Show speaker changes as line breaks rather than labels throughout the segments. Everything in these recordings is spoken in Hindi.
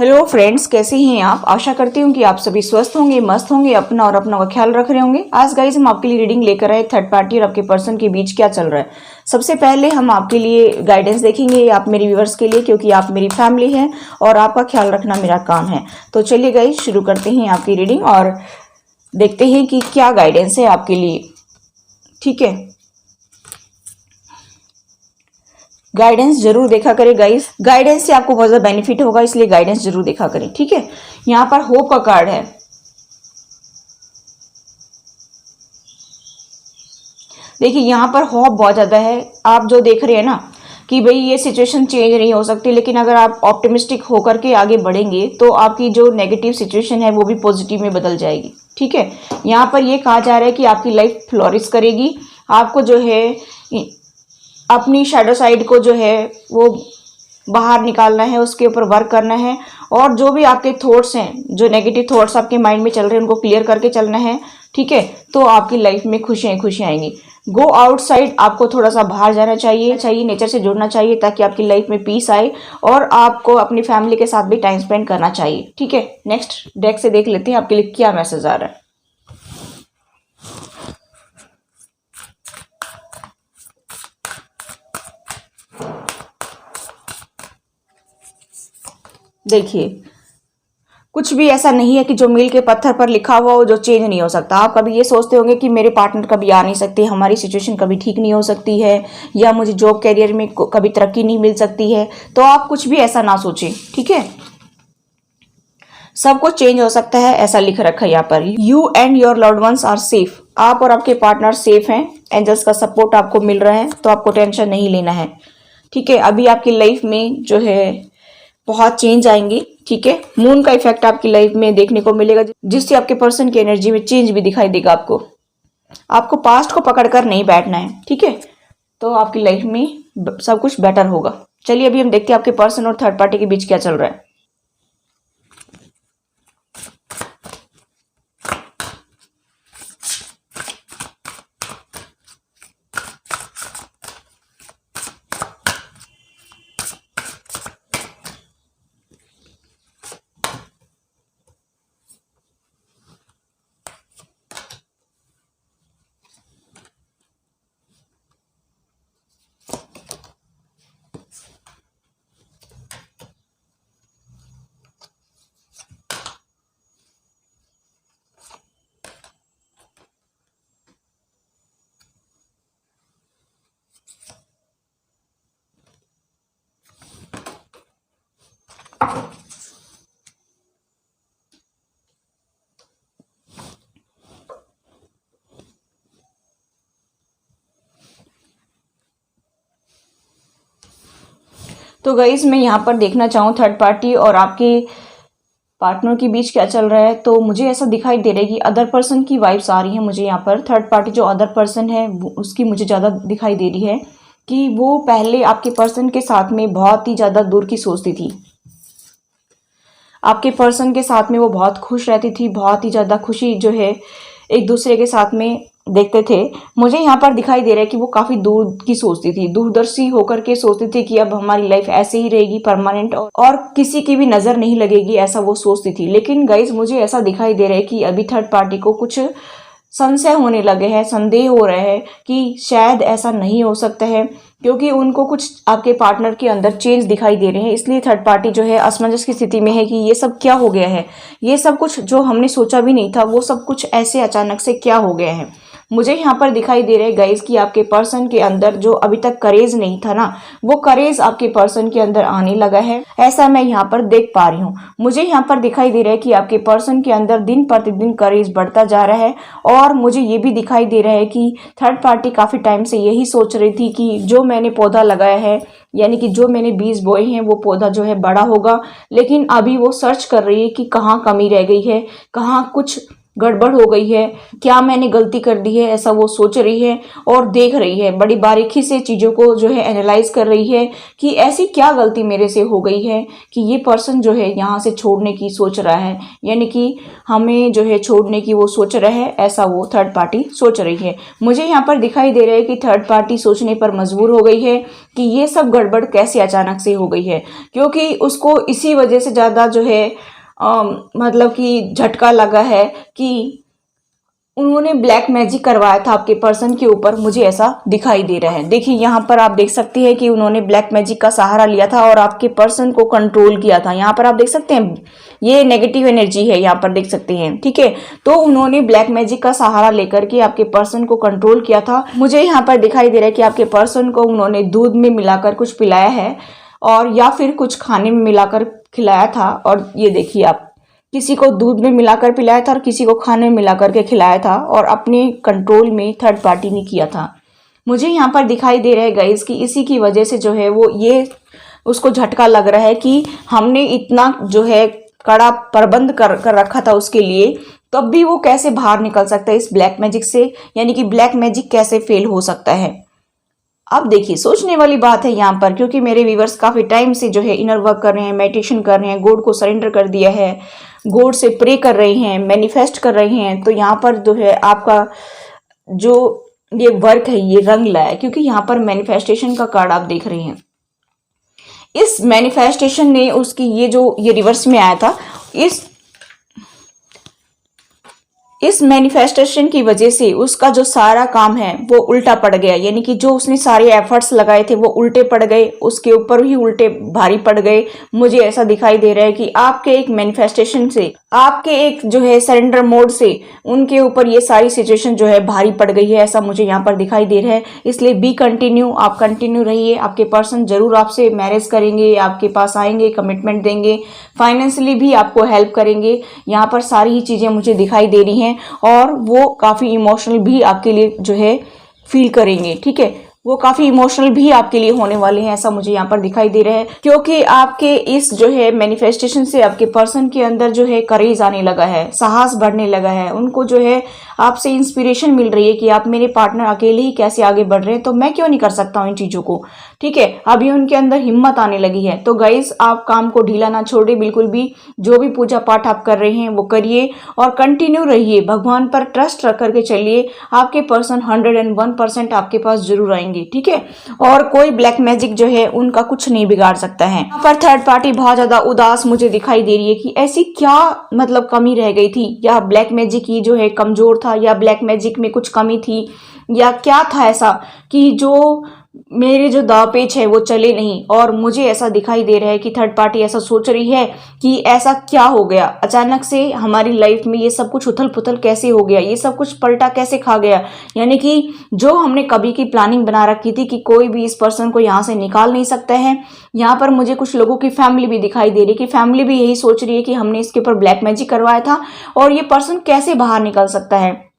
हेलो फ्रेंड्स, कैसे हैं आप। आशा करती हूँ कि आप सभी स्वस्थ होंगे, मस्त होंगे, अपना और अपना का ख्याल रख रहे होंगे। आज गाइस हम आपके लिए रीडिंग लेकर आए थर्ड पार्टी और आपके पर्सन के बीच क्या चल रहा है। सबसे पहले हम आपके लिए गाइडेंस देखेंगे, आप मेरे व्यूअर्स के लिए, क्योंकि आप मेरी फैमिली हैं और आपका ख्याल रखना मेरा काम है। तो चलिए गाइस शुरू करते हैं आपकी रीडिंग और देखते हैं कि क्या गाइडेंस है आपके लिए। ठीक है, गाइडेंस जरूर देखा करें गाइस, गाइडेंस से आपको बहुत ज्यादा बेनिफिट होगा, इसलिए गाइडेंस जरूर देखा करें। ठीक है, यहाँ पर होप का कार्ड है। देखिए यहाँ पर होप बहुत ज्यादा है। आप जो देख रहे हैं ना कि भाई ये सिचुएशन चेंज नहीं हो सकती, लेकिन अगर आप ऑप्टिमिस्टिक होकर के आगे बढ़ेंगे तो आपकी जो नेगेटिव सिचुएशन है वो भी पॉजिटिव में बदल जाएगी। ठीक है, यहाँ पर ये कहा जा रहा है कि आपकी लाइफ फ्लोरिश करेगी। आपको जो है अपनी शैडो साइड को जो है वो बाहर निकालना है, उसके ऊपर वर्क करना है, और जो भी आपके थॉट्स हैं, जो नेगेटिव थॉट्स आपके माइंड में चल रहे हैं, उनको क्लियर करके चलना है। ठीक है, तो आपकी लाइफ में खुशियां खुशियां आएंगी। गो आउटसाइड, आपको थोड़ा सा बाहर जाना चाहिए, नेचर से जुड़ना चाहिए, ताकि आपकी लाइफ में पीस आए, और आपको अपनी फैमिली के साथ भी टाइम स्पेंड करना चाहिए। ठीक है, नेक्स्ट डेक से देख लेते हैं आपके लिए क्या मैसेज आ रहा है। देखिए, कुछ भी ऐसा नहीं है कि जो मील के पत्थर पर लिखा हुआ हो जो चेंज नहीं हो सकता। आप कभी ये सोचते होंगे कि मेरे पार्टनर कभी आ नहीं सकते, हमारी सिचुएशन कभी ठीक नहीं हो सकती है, या मुझे जॉब कैरियर में कभी तरक्की नहीं मिल सकती है। तो आप कुछ भी ऐसा ना सोचें। ठीक है, सब कुछ चेंज हो सकता है, ऐसा लिख रखा है यहाँ पर। You and your loved ones are safe, आप और आपके पार्टनर सेफ हैं। एंजल्स का सपोर्ट आपको मिल रहा है, तो आपको टेंशन नहीं लेना है। ठीक है, अभी आपकी लाइफ में जो है बहुत चेंज आएंगी। ठीक है, मून का इफेक्ट आपकी लाइफ में देखने को मिलेगा, जिससे आपके पर्सन की एनर्जी में चेंज भी दिखाई देगा। आपको पास्ट को पकड़कर नहीं बैठना है। ठीक है, तो आपकी लाइफ में सब कुछ बेटर होगा। चलिए अभी हम देखते हैं आपके पर्सन और थर्ड पार्टी के बीच क्या चल रहा है। तो गाइस मैं यहाँ पर देखना चाहूँ थर्ड पार्टी और आपके पार्टनर के बीच क्या चल रहा है। तो मुझे ऐसा दिखाई दे रहा है कि अदर पर्सन की वाइब्स आ रही है मुझे यहाँ पर। थर्ड पार्टी जो अदर पर्सन है उसकी मुझे ज़्यादा दिखाई दे रही है कि वो पहले आपके पर्सन के साथ में बहुत ही ज़्यादा दूर की सोचती थी। आपके पर्सन के साथ में वो बहुत खुश रहती थी, बहुत ही ज़्यादा खुशी जो है एक दूसरे के साथ में देखते थे। मुझे यहाँ पर दिखाई दे रहा है कि वो काफ़ी दूर की सोचती थी, दूरदर्शी होकर के सोचती थी कि अब हमारी लाइफ ऐसे ही रहेगी परमानेंट, और किसी की भी नज़र नहीं लगेगी, ऐसा वो सोचती थी। लेकिन गाइज मुझे ऐसा दिखाई दे रहा है कि अभी थर्ड पार्टी को कुछ संशय होने लगे हैं, संदेह हो रहे हैं कि शायद ऐसा नहीं हो सकता है, क्योंकि उनको कुछ आपके पार्टनर के अंदर चेंज दिखाई दे रहे हैं। इसलिए थर्ड पार्टी जो है असमंजस की स्थिति में है कि ये सब क्या हो गया है, ये सब कुछ जो हमने सोचा भी नहीं था वो सब कुछ ऐसे अचानक से क्या हो गया है। मुझे यहाँ पर दिखाई दे रहा है गाइज कि आपके पर्सन के अंदर जो अभी तक करेज नहीं था ना, वो करेज आपके पर्सन के अंदर आने लगा है, ऐसा मैं यहाँ पर देख पा रही हूँ। मुझे यहाँ पर दिखाई दे रहा है कि आपके पर्सन के अंदर दिन प्रतिदिन करेज बढ़ता जा रहा है, और मुझे ये भी दिखाई दे रहा है कि थर्ड पार्टी काफी टाइम से यही सोच रही थी कि जो मैंने पौधा लगाया है, यानी कि जो मैंने बीज बोए हैं, वो पौधा जो है बड़ा होगा। लेकिन अभी वो सर्च कर रही है कि कहाँ कमी रह गई है, कहाँ कुछ गड़बड़ हो गई है, क्या मैंने गलती कर दी है, ऐसा वो सोच रही है और देख रही है, बड़ी बारीकी से चीज़ों को जो है एनालाइज कर रही है कि ऐसी क्या गलती मेरे से हो गई है कि ये पर्सन जो है यहाँ से छोड़ने की सोच रहा है, यानी कि हमें जो है छोड़ने की वो सोच रहा है, ऐसा वो थर्ड पार्टी सोच रही है। मुझे यहाँ पर दिखाई दे रहा है कि थर्ड पार्टी सोचने पर मजबूर हो गई है कि ये सब गड़बड़ कैसे अचानक से हो गई है, क्योंकि उसको इसी वजह से ज़्यादा जो है मतलब कि झटका लगा है कि उन्होंने ब्लैक मैजिक करवाया था आपके पर्सन के ऊपर, मुझे ऐसा दिखाई दे रहा है। देखिए यहाँ पर आप देख सकते हैं कि उन्होंने ब्लैक मैजिक का सहारा लिया था और आपके पर्सन को कंट्रोल किया था। यहाँ पर आप देख सकते हैं ये नेगेटिव एनर्जी है, यहाँ पर देख सकते हैं, ठीक है। तो उन्होंने ब्लैक मैजिक का सहारा लेकर के आपके पर्सन को कंट्रोल किया था। मुझे यहाँ पर दिखाई दे रहा है कि आपके पर्सन को उन्होंने दूध में मिलाकर कुछ पिलाया है और या फिर कुछ खाने में मिलाकर खिलाया था। और ये देखिए आप, किसी को दूध में मिलाकर पिलाया था और किसी को खाने में मिलाकर के खिलाया था और अपने कंट्रोल में थर्ड पार्टी ने किया था। मुझे यहाँ पर दिखाई दे रहा है गाइस कि इसी की वजह से जो है वो ये उसको झटका लग रहा है कि हमने इतना जो है कड़ा प्रबंध कर रखा था उसके लिए, तब भी वो कैसे बाहर निकल सकता है इस ब्लैक मैजिक से, यानी कि ब्लैक मैजिक कैसे फेल हो सकता है। अब देखिए सोचने वाली बात है यहाँ पर, क्योंकि मेरे व्यूवर्स काफ़ी टाइम से जो है इनर वर्क कर रहे हैं, मेडिटेशन कर रहे हैं, गॉड को सरेंडर कर दिया है, गॉड से प्रे कर रहे हैं, मैनिफेस्ट कर रहे हैं। तो यहाँ पर जो है आपका जो ये वर्क है ये रंग लाया, क्योंकि यहाँ पर मैनिफेस्टेशन का कार्ड आप देख रहे हैं। इस मैनिफेस्टेशन ने उसकी ये रिवर्स में आया था, इस मैनिफेस्टेशन की वजह से उसका जो सारा काम है वो उल्टा पड़ गया, यानी कि जो उसने सारे एफर्ट्स लगाए थे वो उल्टे पड़ गए, उसके ऊपर ही उल्टे भारी पड़ गए। मुझे ऐसा दिखाई दे रहा है कि आपके एक मैनिफेस्टेशन से, आपके एक जो है सरेंडर मोड से उनके ऊपर ये सारी सिचुएशन जो है भारी पड़ गई है, ऐसा मुझे यहाँ पर दिखाई दे रहा है। इसलिए बी कंटिन्यू, आप कंटिन्यू रहिए। आपके पर्सन जरूर आपसे मैरिज करेंगे, आपके पास आएंगे, कमिटमेंट देंगे, फाइनेंशियली भी आपको हेल्प करेंगे। यहाँ पर सारी ही चीज़ें मुझे दिखाई दे रही हैं और वो काफ़ी इमोशनल भी आपके लिए जो है फील करेंगे, ठीक है। वो काफ़ी इमोशनल भी आपके लिए होने वाले हैं, ऐसा मुझे यहाँ पर दिखाई दे रहा है, क्योंकि आपके इस जो है मैनिफेस्टेशन से आपके पर्सन के अंदर जो है करेज आने लगा है, साहस बढ़ने लगा है। उनको जो है आपसे इंस्पिरेशन मिल रही है कि आप मेरे पार्टनर अकेले ही कैसे आगे बढ़ रहे हैं, तो मैं क्यों नहीं कर सकता हूँ इन चीज़ों को, ठीक है। अभी उनके अंदर हिम्मत आने लगी है। तो गाइस आप काम को ढीला ना छोड़िए, बिल्कुल भी जो भी पूजा पाठ आप कर रहे हैं वो करिए और कंटिन्यू रहिए, भगवान पर ट्रस्ट रख करके चलिए। आपके पर्सन 101% आपके पास जरूर आएंगे, ठीक है। और कोई ब्लैक मैजिक जो है उनका कुछ नहीं बिगाड़ सकता है। यहाँ पर थर्ड पार्टी बहुत ज्यादा उदास मुझे दिखाई दे रही है कि ऐसी क्या मतलब कमी रह गई थी, या ब्लैक मैजिक ही जो है कमजोर था, या ब्लैक मैजिक में कुछ कमी थी, या क्या था ऐसा कि जो मेरे जो दाव पेच है वो चले नहीं। और मुझे ऐसा दिखाई दे रहा है कि थर्ड पार्टी ऐसा सोच रही है कि ऐसा क्या हो गया अचानक से हमारी लाइफ में, ये सब कुछ उथल पुथल कैसे हो गया, ये सब कुछ पलटा कैसे खा गया। यानी कि जो हमने कभी की प्लानिंग बना रखी थी कि कोई भी इस पर्सन को यहाँ से निकाल नहीं सकता है। यहाँ पर मुझे कुछ लोगों की फैमिली भी दिखाई दे रही है कि फैमिली भी यही सोच रही है कि हमने इसके ऊपर ब्लैक मैजिक करवाया था और ये पर्सन कैसे बाहर निकल सकता है,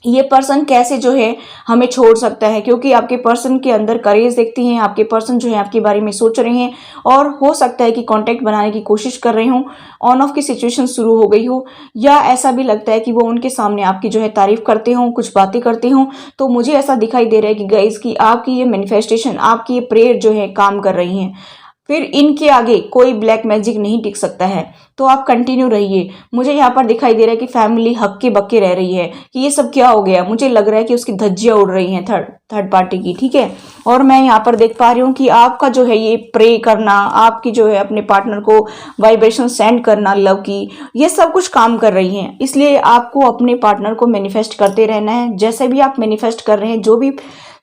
ये पर्सन कैसे जो है हमें छोड़ सकता है। क्योंकि आपके पर्सन के अंदर करेज देखती हैं, आपके पर्सन जो है आपके बारे में सोच रहे हैं और हो सकता है कि कांटेक्ट बनाने की कोशिश कर रहे हो, ऑन ऑफ की सिचुएशन शुरू हो गई हो, या ऐसा भी लगता है कि वो उनके सामने आपकी जो है तारीफ करते हो, कुछ बातें करते हो। तो मुझे ऐसा दिखाई दे रहा है कि गाइस की आपकी ये मैनिफेस्टेशन, आपकी ये प्रेयर जो है काम कर रही हैं, फिर इनके आगे कोई ब्लैक मैजिक नहीं टिक सकता है। तो आप कंटिन्यू रहिए। मुझे यहाँ पर दिखाई दे रहा है कि फैमिली हक्के बक्के रह रही है कि ये सब क्या हो गया। मुझे लग रहा है कि उसकी धज्जियां उड़ रही हैं थर्ड पार्टी की, ठीक है। और मैं यहाँ पर देख पा रही हूँ कि आपका जो है ये प्रे करना, आपकी जो है अपने पार्टनर को वाइब्रेशन सेंड करना लव की, ये सब कुछ काम कर रही हैं। इसलिए आपको अपने पार्टनर को मैनिफेस्ट करते रहना है। जैसे भी आप मैनिफेस्ट कर रहे हैं, जो भी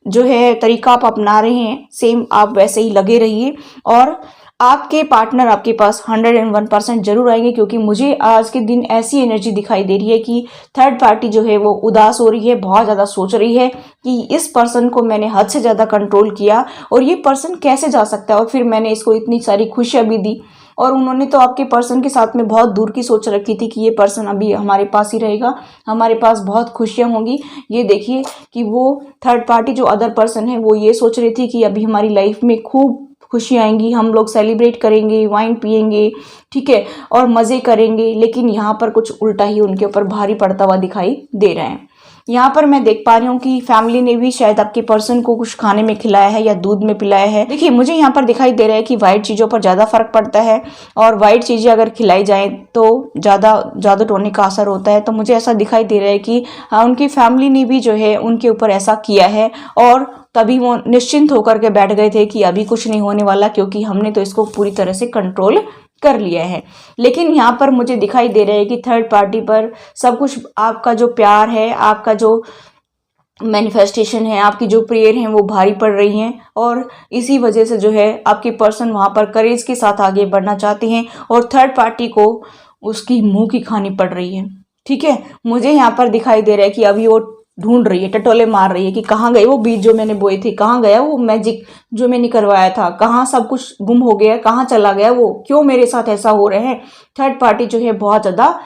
जो है तरीका आप अपना रहे हैं, सेम आप वैसे ही लगे रहिए और आपके पार्टनर आपके पास 101% जरूर आएंगे। क्योंकि मुझे आज के दिन ऐसी एनर्जी दिखाई दे रही है कि थर्ड पार्टी जो है वो उदास हो रही है, बहुत ज़्यादा सोच रही है कि इस पर्सन को मैंने हद से ज़्यादा कंट्रोल किया और ये पर्सन कैसे जा सकता है, और फिर मैंने इसको इतनी सारी खुशियाँ भी दी। और उन्होंने तो आपके पर्सन के साथ में बहुत दूर की सोच रखी थी कि ये पर्सन अभी हमारे पास ही रहेगा, हमारे पास बहुत खुशियां होंगी। ये देखिए कि वो थर्ड पार्टी जो अदर पर्सन है वो ये सोच रही थी कि अभी हमारी लाइफ में खूब खुशी आएंगी, हम लोग सेलिब्रेट करेंगे, वाइन पिएंगे, ठीक है, और मज़े करेंगे। लेकिन यहाँ पर कुछ उल्टा ही उनके ऊपर भारी पड़ता हुआ दिखाई दे रहा है। यहाँ पर मैं देख पा रही हूँ कि फैमिली ने भी शायद आपके पर्सन को कुछ खाने में खिलाया है या दूध में पिलाया है। देखिए मुझे यहाँ पर दिखाई दे रहा है कि वाइट चीज़ों पर ज़्यादा फर्क पड़ता है, और वाइट चीज़ें अगर खिलाई जाएं तो ज़्यादा जादू टोने का असर होता है। तो मुझे ऐसा दिखाई दे रहा है कि उनकी फैमिली ने भी जो है उनके ऊपर ऐसा किया है, और तभी वो निश्चिंत होकर के बैठ गए थे कि अभी कुछ नहीं होने वाला, क्योंकि हमने तो इसको पूरी तरह से कंट्रोल कर लिया है। लेकिन यहाँ पर मुझे दिखाई दे रहा है कि थर्ड पार्टी पर सब कुछ, आपका जो प्यार है, आपका जो मैनिफेस्टेशन है, आपकी जो प्रेयर है वो भारी पड़ रही हैं, और इसी वजह से जो है आपके पर्सन वहाँ पर करेज के साथ आगे बढ़ना चाहते हैं, और थर्ड पार्टी को उसकी मुंह की खानी पड़ रही है। ठीक है, मुझे यहाँ पर दिखाई दे रहा है कि अभी वो ढूंढ रही है, टटोले मार रही है कि कहाँ गए वो बीज जो मैंने बोए थे, कहाँ गया वो मैजिक जो मैंने करवाया था, कहाँ सब कुछ गुम हो गया, कहाँ चला गया वो, क्यों मेरे साथ ऐसा हो रहा है। थर्ड पार्टी जो है बहुत ज़्यादा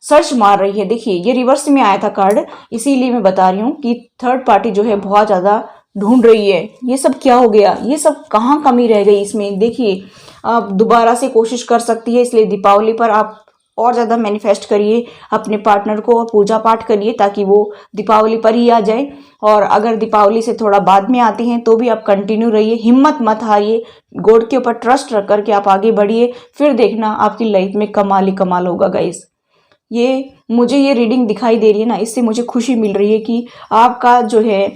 सर्च मार रही है। देखिए ये रिवर्स में आया था कार्ड, इसीलिए मैं बता रही हूँ कि थर्ड पार्टी जो है बहुत ज़्यादा ढूंढ रही है। ये सब क्या हो गया, ये सब कहाँ कमी रह गई इसमें। देखिए आप दोबारा से कोशिश कर सकती है, इसलिए दीपावली पर आप और ज़्यादा मैनिफेस्ट करिए अपने पार्टनर को, और पूजा पाठ करिए ताकि वो दीपावली पर ही आ जाए। और अगर दीपावली से थोड़ा बाद में आते हैं तो भी आप कंटिन्यू रहिए, हिम्मत मत हारिए, गॉड के ऊपर ट्रस्ट रख करके आप आगे बढ़िए, फिर देखना आपकी लाइफ में कमाल ही कमाल होगा गाइस। ये मुझे ये रीडिंग दिखाई दे रही है ना, इससे मुझे खुशी मिल रही है कि आपका जो है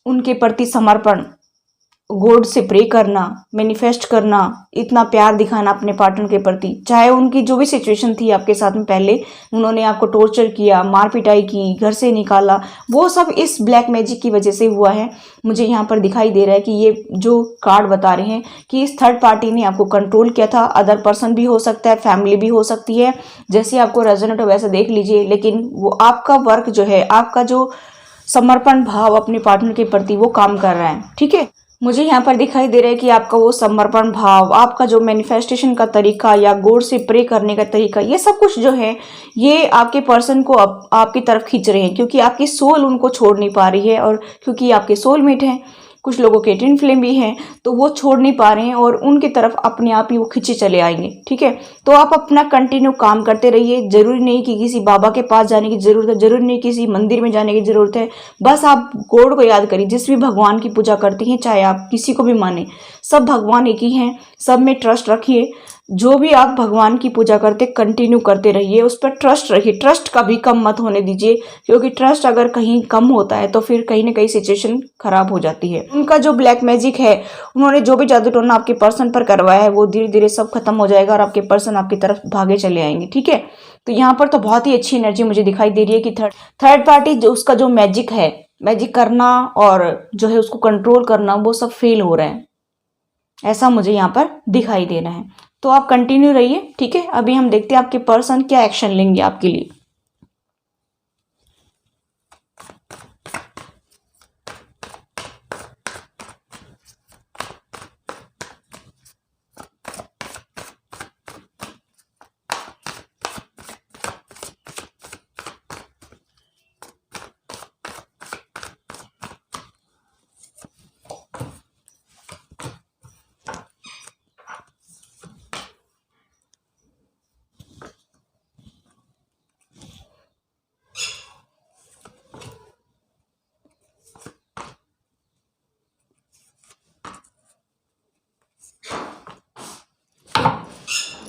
उनके प्रति समर्पण, गॉड से प्रे करना, मैनिफेस्ट करना, इतना प्यार दिखाना अपने पार्टनर के प्रति, चाहे उनकी जो भी सिचुएशन थी आपके साथ में, पहले उन्होंने आपको टॉर्चर किया, मार पिटाई की, घर से निकाला, वो सब इस ब्लैक मैजिक की वजह से हुआ है। मुझे यहाँ पर दिखाई दे रहा है कि ये जो कार्ड बता रहे हैं कि इस थर्ड पार्टी ने आपको कंट्रोल किया था। अदर पर्सन भी हो सकता है, फैमिली भी हो सकती है, जैसे आपको रेजोनेट हो वैसा देख लीजिए। लेकिन वो आपका वर्क जो है, आपका जो समर्पण भाव अपने पार्टनर के प्रति वो काम कर रहा है। ठीक है, मुझे यहाँ पर दिखाई दे रहा है कि आपका वो समर्पण भाव, आपका जो मैनिफेस्टेशन का तरीका या गॉड से प्रे करने का तरीका, ये सब कुछ जो है ये आपके पर्सन को आपकी तरफ खींच रहे हैं, क्योंकि आपकी सोल उनको छोड़ नहीं पा रही है, और क्योंकि आपके सोलमेट हैं, कुछ लोगों के ट्विन फ्लेम भी हैं, तो वो छोड़ नहीं पा रहे हैं और उनकी तरफ अपने आप ही वो खींचे चले आएंगे। ठीक है, तो आप अपना कंटिन्यू काम करते रहिए। जरूरी नहीं कि किसी बाबा के पास जाने की जरूरत है, जरूरी नहीं किसी मंदिर में जाने की जरूरत है, बस आप गॉड को याद करिए। जिस भी भगवान की पूजा करती हैं, चाहे आप किसी को भी माने, सब भगवान एक ही हैं, सब में ट्रस्ट रखिए। जो भी आप भगवान की पूजा करते कंटिन्यू करते रहिए, उस पर ट्रस्ट रखिए, ट्रस्ट कभी कम मत होने दीजिए, क्योंकि ट्रस्ट अगर कहीं कम होता है तो फिर कहीं ना कहीं सिचुएशन खराब हो जाती है। उनका जो ब्लैक मैजिक है, उन्होंने जो भी जादू टोना आपके पर्सन पर करवाया है, वो धीरे धीरे सब खत्म हो जाएगा और आपके पर्सन आपकी तरफ भागे चले आएंगे। ठीक है, तो यहाँ पर तो बहुत ही अच्छी एनर्जी मुझे दिखाई दे रही है कि थर्ड पार्टी जो उसका जो मैजिक है, मैजिक करना और जो है उसको कंट्रोल करना, वो सब फेल हो रहा है, ऐसा मुझे यहाँ पर दिखाई दे रहा है। तो आप कंटिन्यू रहिए। ठीक है, अभी हम देखते हैं आपके पर्सन क्या एक्शन लेंगे आपके लिए।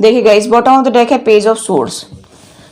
देखिए guys, bottom of the deck है पेज ऑफ सोर्ड्स।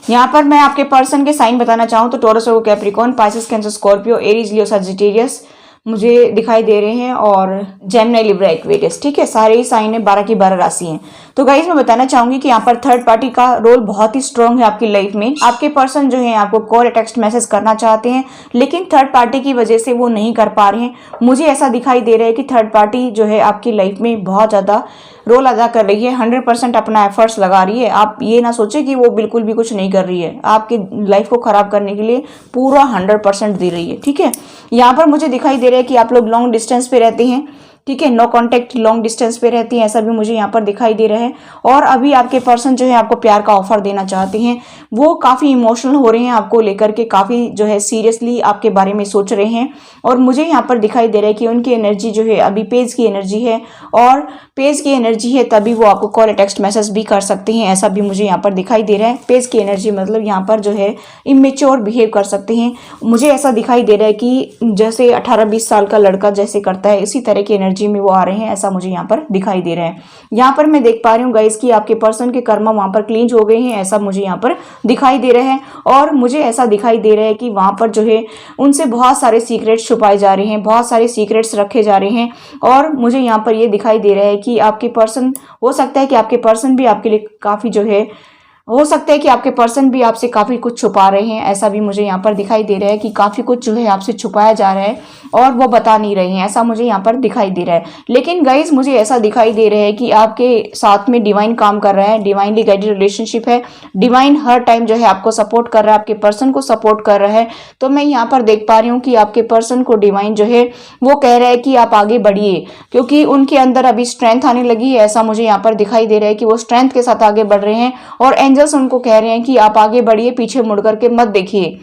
यहाँ पर मैं आपके पर्सन के साइन बताना चाहूँ तो Taurus, Capricorn, Pisces, Cancer, Scorpio, Aries, Leo, Sagittarius मुझे दिखाई दे रहे हैं, और जेमिनी, लिब्रा, एक्वेरियस। ठीक है, सारे ही साइन है, 12 की 12 राशि हैं। तो गाइस मैं बताना चाहूंगी कि यहाँ पर थर्ड पार्टी का रोल बहुत ही स्ट्रांग है आपकी लाइफ में। आपके पर्सन जो है आपको कॉल या टेक्स्ट मैसेज करना चाहते हैं, लेकिन थर्ड पार्टी की वजह से वो नहीं कर पा रहे हैं। मुझे ऐसा दिखाई दे रहा है कि थर्ड पार्टी जो है आपकी लाइफ में बहुत ज्यादा रोल अदा कर रही है, 100% अपना एफर्ट्स लगा रही है। आप ये ना सोचे कि वो बिल्कुल भी कुछ नहीं कर रही है, आपकी लाइफ को खराब करने के लिए पूरा 100% दे रही है। ठीक है, यहाँ पर मुझे दिखाई दे रहा है कि आप लोग लॉन्ग डिस्टेंस पे रहते हैं, ठीक है, नो कॉन्टेक्ट, लॉन्ग डिस्टेंस पे रहती हैं, ऐसा भी मुझे यहाँ पर दिखाई दे रहा है। और अभी आपके पर्सन जो है आपको प्यार का ऑफर देना चाहते हैं, वो काफ़ी इमोशनल हो रहे हैं आपको लेकर के, काफ़ी जो है सीरियसली आपके बारे में सोच रहे हैं। और मुझे यहाँ पर दिखाई दे रहा है कि उनकी एनर्जी जो है अभी पेज की एनर्जी है, और पेज की एनर्जी है तभी वो आपको कॉल टेक्स्ट मैसेज भी कर सकते हैं, ऐसा भी मुझे यहाँ पर दिखाई दे रहा है। पेज की एनर्जी मतलब यहाँ पर जो है इमेच्योर बिहेव कर सकते हैं। मुझे ऐसा दिखाई दे रहा है कि जैसे 18-20 साल का लड़का जैसे करता है इसी तरह की एनर्जी में वो आ रहे हैं, ऐसा मुझे यहाँ पर दिखाई दे रहा है। यहाँ पर मैं देख पा रही हूँ गाइस कि आपके पर्सन के कर्म वहाँ पर क्लींज हो गए हैं, ऐसा मुझे यहाँ पर दिखाई दे रहा है। और मुझे ऐसा दिखाई दे रहा है कि वहाँ पर जो है उनसे बहुत सारे सीक्रेट्स छुपाए जा रहे हैं, बहुत सारे सीक्रेट्स रखे जा रहे हैं। और मुझे यहाँ पर ये दिखाई दे रहा है कि आपके पर्सन, हो सकता है कि आपके पर्सन भी आपके लिए काफ़ी जो है, हो सकता है कि आपके पर्सन भी आपसे काफ़ी कुछ छुपा रहे हैं, ऐसा भी मुझे यहाँ पर दिखाई दे रहा है कि काफ़ी कुछ जो है आपसे छुपाया जा रहा है और वो बता नहीं रहे हैं, ऐसा मुझे यहाँ पर दिखाई दे रहा है। लेकिन गाइज मुझे ऐसा दिखाई दे रहा है कि आपके साथ में डिवाइन काम कर रहा है, डिवाइनली गाइडेड रिलेशनशिप है, डिवाइन हर टाइम जो है आपको सपोर्ट कर रहा है, आपके पर्सन को सपोर्ट कर रहा है। तो मैं यहाँ पर देख पा रही हूँ कि आपके पर्सन को डिवाइन जो है वो कह रहा है कि आप आगे बढ़िए, क्योंकि उनके अंदर अभी स्ट्रेंथ आने लगी है, ऐसा मुझे यहाँ पर दिखाई दे रहा है कि वो स्ट्रेंथ के साथ आगे बढ़ रहे हैं। और एंजल्स उनको कह रहे हैं कि आप आगे बढ़िए, पीछे मुड़ करके मत देखिए,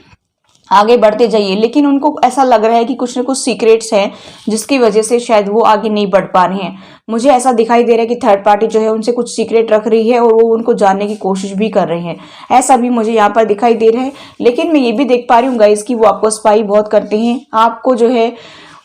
आगे बढ़ते जाइए। लेकिन उनको ऐसा लग रहा है कि कुछ ना कुछ सीक्रेट्स हैं जिसकी वजह से शायद वो आगे नहीं बढ़ पा रहे हैं। मुझे ऐसा दिखाई दे रहा है कि थर्ड पार्टी जो है उनसे कुछ सीक्रेट रख रही है और वो उनको जानने की कोशिश भी कर रहे हैं, ऐसा भी मुझे यहाँ पर दिखाई दे रहा है। लेकिन मैं ये भी देख पा रही हूँ गाइस कि वो आपको स्पाई बहुत करते हैं, आपको जो है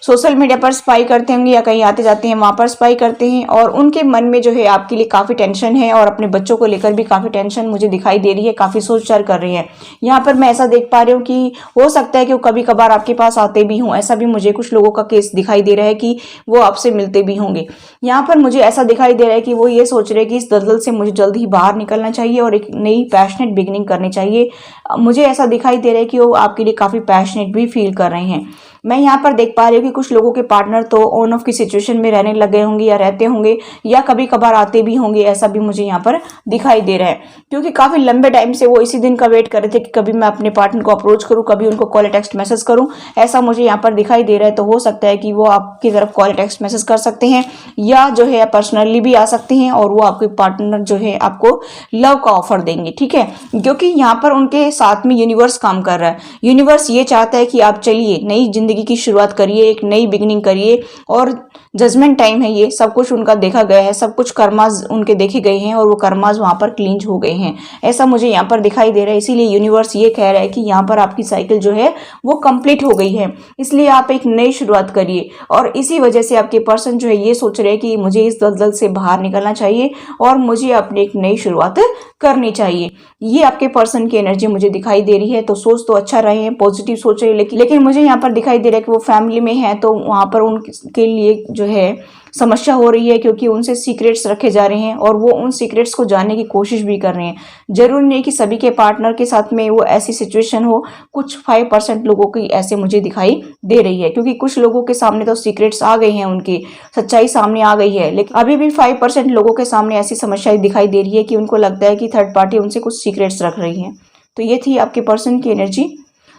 सोशल मीडिया पर स्पाई करते होंगे या कहीं आते जाते हैं वहां पर स्पाई करते हैं। और उनके मन में जो है आपके लिए काफ़ी टेंशन है और अपने बच्चों को लेकर भी काफ़ी टेंशन मुझे दिखाई दे रही है, काफ़ी सोच विचार कर रहे हैं। यहाँ पर मैं ऐसा देख पा रही हूँ कि हो सकता है कि वो कभी कभार आपके पास आते भी हों, ऐसा भी मुझे कुछ लोगों का केस दिखाई दे रहा है कि वो आपसे मिलते भी होंगे। यहाँ पर मुझे ऐसा दिखाई दे रहा है कि वो ये सोच रहे हैं कि इस दलदल से मुझे जल्द ही बाहर निकलना चाहिए और एक नई पैशनेट बिगिनिंग करनी चाहिए। मुझे ऐसा दिखाई दे रहा है कि वो आपके लिए काफ़ी पैशनेट भी फील कर रहे हैं। मैं यहाँ पर देख पा रही हूँ कि कुछ लोगों के पार्टनर तो ऑन ऑफ की सिचुएशन में रहने लगे होंगे या रहते होंगे या कभी कभार आते भी होंगे, ऐसा भी मुझे यहाँ पर दिखाई दे रहा है। क्योंकि काफ़ी लंबे टाइम से वो इसी दिन का वेट कर रहे थे कि कभी मैं अपने पार्टनर को अप्रोच करूँ, कभी उनको कॉल टेक्स्ट मैसेज करूँ, ऐसा मुझे यहाँ पर दिखाई दे रहा है। तो हो सकता है कि वो आपकी तरफ कॉल टेक्स्ट मैसेज कर सकते हैं या जो है पर्सनली भी आ सकते हैं और वो आपके पार्टनर जो है आपको लव का ऑफर देंगे, ठीक है। क्योंकि यहाँ पर उनके साथ में यूनिवर्स काम कर रहा है, यूनिवर्स ये चाहता है कि आप चलिए नई जिंदगी की शुरुआत करिए, एक नई बिगिनिंग करिए। और जजमेंट टाइम है, ये सब कुछ उनका देखा गया है, सब कुछ कर्माज उनके देखे गए हैं और वो कर्माज वहां पर क्लींज हो गए हैं, ऐसा मुझे यहाँ पर दिखाई दे रहा है। इसीलिए यूनिवर्स ये कह रहा है कि यहाँ पर आपकी साइकिल जो है वो कंप्लीट हो गई है, इसलिए आप एक नई शुरुआत करिए। और इसी वजह से आपके पर्सन जो है ये सोच रहे हैं कि मुझे इस दलदल से बाहर निकलना चाहिए और मुझे अपनी एक नई शुरुआत करनी चाहिए। ये आपके पर्सन की एनर्जी मुझे दिखाई दे रही है। तो सोच तो अच्छा रहे हैं, पॉजिटिव सोच रहे हैं, लेकिन मुझे यहाँ पर दिखाई दे रहा है कि वो फैमिली में है तो वहाँ पर उनके लिए जो है समस्या हो रही है, क्योंकि उनसे सीक्रेट्स रखे जा रहे हैं और वो उन सीक्रेट्स को जानने की कोशिश भी कर रहे हैं। जरूरी नहीं कि सभी के पार्टनर के साथ में वो ऐसी सिचुएशन हो, कुछ 5% लोगों की ऐसे मुझे दिखाई दे रही है, क्योंकि कुछ लोगों के सामने तो सीक्रेट्स आ गए हैं, उनकी सच्चाई सामने आ गई है। लेकिन अभी भी 5% लोगों के सामने ऐसी समस्याएं दिखाई दे रही है कि उनको लगता है कि थर्ड पार्टी उनसे कुछ सीक्रेट्स रख रही है। तो ये थी आपके पर्सन की एनर्जी।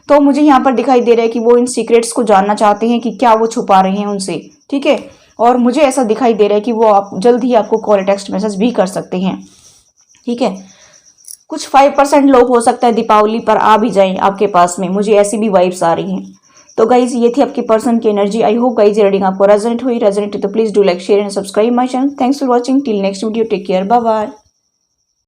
तो मुझे यहाँ पर दिखाई दे रहा है कि वो इन सीक्रेट्स को जानना चाहते हैं कि क्या वो छुपा रहे हैं उनसे, ठीक है। और मुझे ऐसा दिखाई दे रहा है कि वो आप जल्द ही आपको कॉल टेक्स्ट मैसेज भी कर सकते हैं, ठीक है। कुछ 5% लोग हो सकता है दीपावली पर आ भी जाएं आपके पास में, मुझे ऐसी भी वाइब्स आ रही हैं। तो गाइज ये थी आपके पर्सन की एनर्जी। आई होप गाइज ये रीडिंग आपको रेजोनेट हुई तो please do like share and subscribe my channel. Thanks for watching, till next video, take care, bye bye.